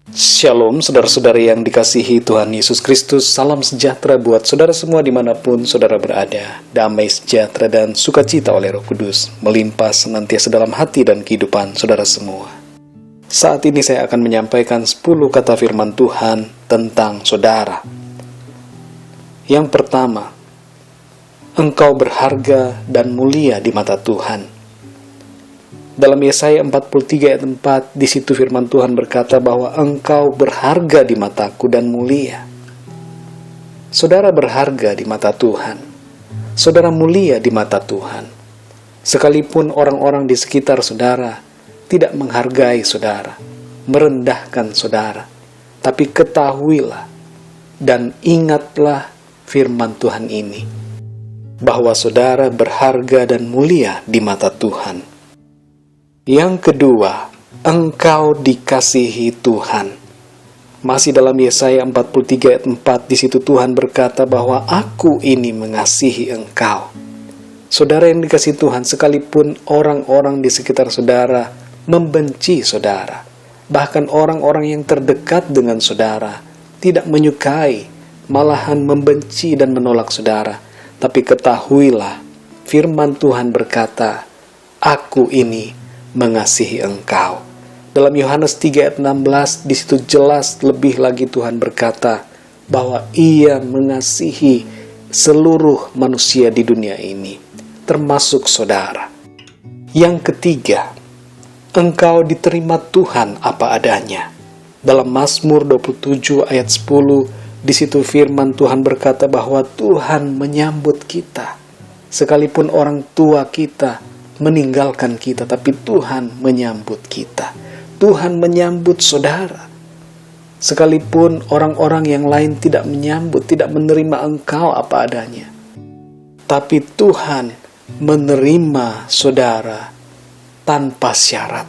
Shalom saudara-saudari yang dikasihi Tuhan Yesus Kristus. Salam sejahtera buat saudara semua dimanapun saudara berada. Damai sejahtera dan sukacita oleh Roh Kudus melimpah senantiasa dalam hati dan kehidupan saudara semua. Saat ini saya akan menyampaikan 10 kata firman Tuhan tentang saudara. Yang pertama, engkau berharga dan mulia di mata Tuhan. Dalam Yesaya 43 ayat 4, di situ firman Tuhan berkata bahwa engkau berharga di mataku dan mulia. Saudara berharga di mata Tuhan. Saudara mulia di mata Tuhan. Sekalipun orang-orang di sekitar saudara tidak menghargai saudara, merendahkan saudara, tapi ketahuilah dan ingatlah firman Tuhan ini, bahwa saudara berharga dan mulia di mata Tuhan. Yang kedua, engkau dikasihi Tuhan. Masih dalam Yesaya 43 ayat 4, di situ Tuhan berkata bahwa aku ini mengasihi engkau. Saudara yang dikasihi Tuhan, sekalipun orang-orang di sekitar saudara membenci saudara, bahkan orang-orang yang terdekat dengan saudara tidak menyukai, malahan membenci dan menolak saudara, tapi ketahuilah, firman Tuhan berkata, aku ini mengasihi engkau. Dalam Yohanes 3 ayat 16, di situ jelas lebih lagi Tuhan berkata bahwa Ia mengasihi seluruh manusia di dunia ini, termasuk saudara. Yang ketiga, engkau diterima Tuhan apa adanya. Dalam Mazmur 27 ayat 10, di situ firman Tuhan berkata bahwa Tuhan menyambut kita. Sekalipun orang tua kita meninggalkan kita, tapi Tuhan menyambut kita. Tuhan menyambut saudara. Sekalipun orang-orang yang lain tidak menyambut, tidak menerima engkau apa adanya, tapi Tuhan menerima saudara tanpa syarat.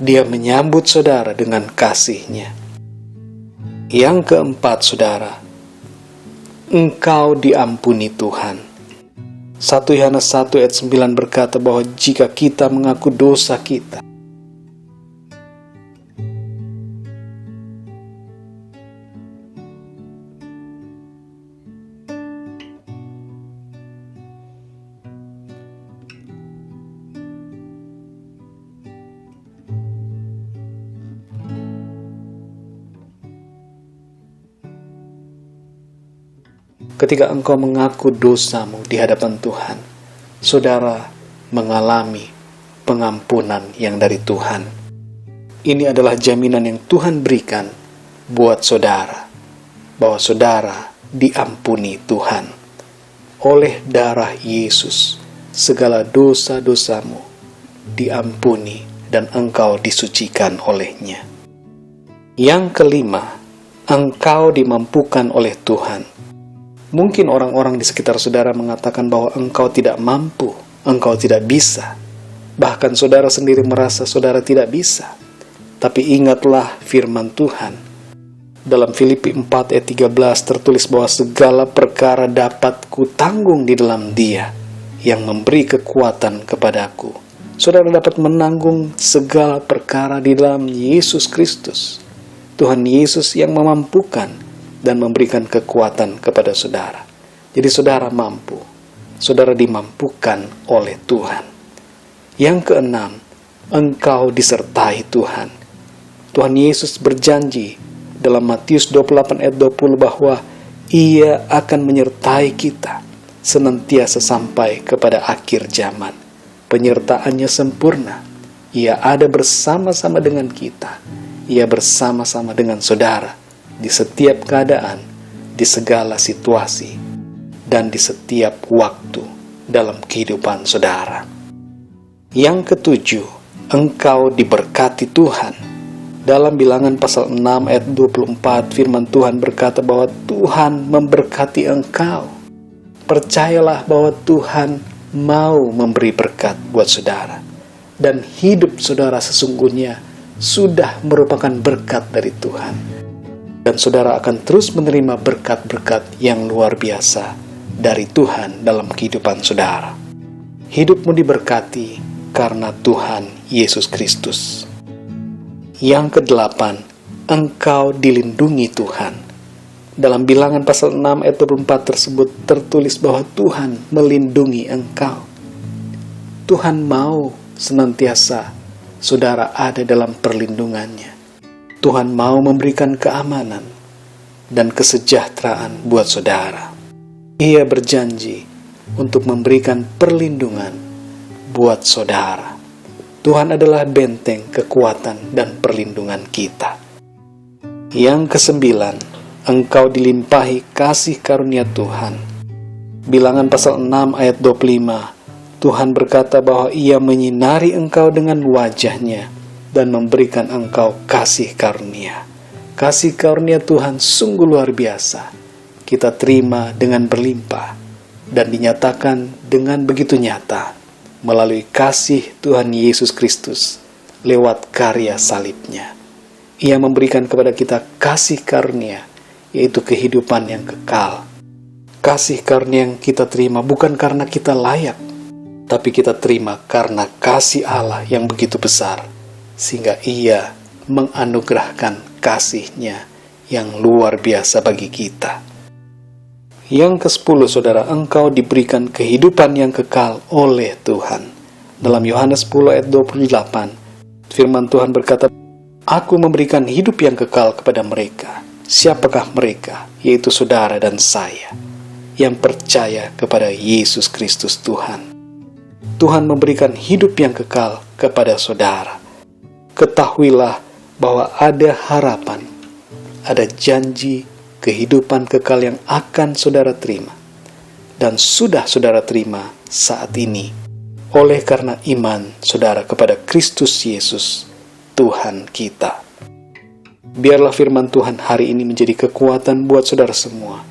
Dia menyambut saudara dengan kasih-Nya. Yang keempat, saudara, engkau diampuni Tuhan. 1 Yohanes 1 ayat 9 berkata bahwa jika kita mengaku dosa kita, ketika engkau mengaku dosamu di hadapan Tuhan, saudara mengalami pengampunan yang dari Tuhan. Ini adalah jaminan yang Tuhan berikan buat saudara, bahwa saudara diampuni Tuhan. Oleh darah Yesus, segala dosa-dosamu diampuni dan engkau disucikan olehnya. Yang kelima, engkau dimampukan oleh Tuhan. Mungkin orang-orang di sekitar saudara mengatakan bahwa engkau tidak mampu, engkau tidak bisa. Bahkan saudara sendiri merasa saudara tidak bisa. Tapi ingatlah firman Tuhan. Dalam Filipi 4 ayat 13 tertulis bahwa segala perkara dapat kutanggung di dalam Dia yang memberi kekuatan kepadaku. Saudara dapat menanggung segala perkara di dalam Yesus Kristus. Tuhan Yesus yang memampukan dan memberikan kekuatan kepada saudara. Jadi saudara mampu. Saudara dimampukan oleh Tuhan. Yang keenam, engkau disertai Tuhan. Tuhan Yesus berjanji dalam Matius 28 ayat 20 bahwa Ia akan menyertai kita senantiasa sampai kepada akhir zaman. Penyertaannya sempurna. Ia ada bersama-sama dengan kita. Ia bersama-sama dengan saudara di setiap keadaan, di segala situasi, dan di setiap waktu dalam kehidupan saudara. Yang ketujuh, engkau diberkati Tuhan. Dalam Bilangan pasal 6 ayat 24, firman Tuhan berkata bahwa Tuhan memberkati engkau. Percayalah bahwa Tuhan mau memberi berkat buat saudara. Dan hidup saudara sesungguhnya sudah merupakan berkat dari Tuhan. Dan saudara akan terus menerima berkat-berkat yang luar biasa dari Tuhan dalam kehidupan saudara. Hidupmu diberkati karena Tuhan Yesus Kristus. Yang kedelapan, engkau dilindungi Tuhan. Dalam Bilangan pasal 6 ayat 24 tersebut tertulis bahwa Tuhan melindungi engkau. Tuhan mau senantiasa saudara ada dalam perlindungannya. Tuhan mau memberikan keamanan dan kesejahteraan buat saudara. Ia berjanji untuk memberikan perlindungan buat saudara. Tuhan adalah benteng kekuatan dan perlindungan kita. Yang kesembilan, engkau dilimpahi kasih karunia Tuhan. Bilangan pasal 6 ayat 25, Tuhan berkata bahwa Ia menyinari engkau dengan wajah-Nya dan memberikan engkau kasih karunia. Kasih karunia Tuhan sungguh luar biasa. Kita terima dengan berlimpah dan dinyatakan dengan begitu nyata melalui kasih Tuhan Yesus Kristus lewat karya salib-Nya. Ia memberikan kepada kita kasih karunia, yaitu kehidupan yang kekal. Kasih karunia yang kita terima bukan karena kita layak, tapi kita terima karena kasih Allah yang begitu besar, sehingga Ia menganugerahkan kasih-Nya yang luar biasa bagi kita. Yang ke-10, saudara, engkau diberikan kehidupan yang kekal oleh Tuhan. Dalam Yohanes 10 ayat 28, firman Tuhan berkata, Aku memberikan hidup yang kekal kepada mereka. Siapakah mereka? Yaitu saudara dan saya, yang percaya kepada Yesus Kristus Tuhan. Tuhan memberikan hidup yang kekal kepada saudara. Ketahuilah bahwa ada harapan, ada janji kehidupan kekal yang akan saudara terima, dan sudah saudara terima saat ini, oleh karena iman saudara kepada Kristus Yesus, Tuhan kita. Biarlah firman Tuhan hari ini menjadi kekuatan buat saudara semua,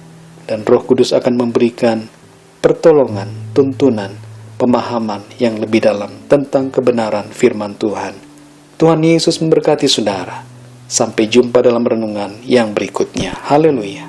dan Roh Kudus akan memberikan pertolongan, tuntunan, pemahaman yang lebih dalam tentang kebenaran firman Tuhan. Tuhan Yesus memberkati saudara. Sampai jumpa dalam renungan yang berikutnya. Haleluya.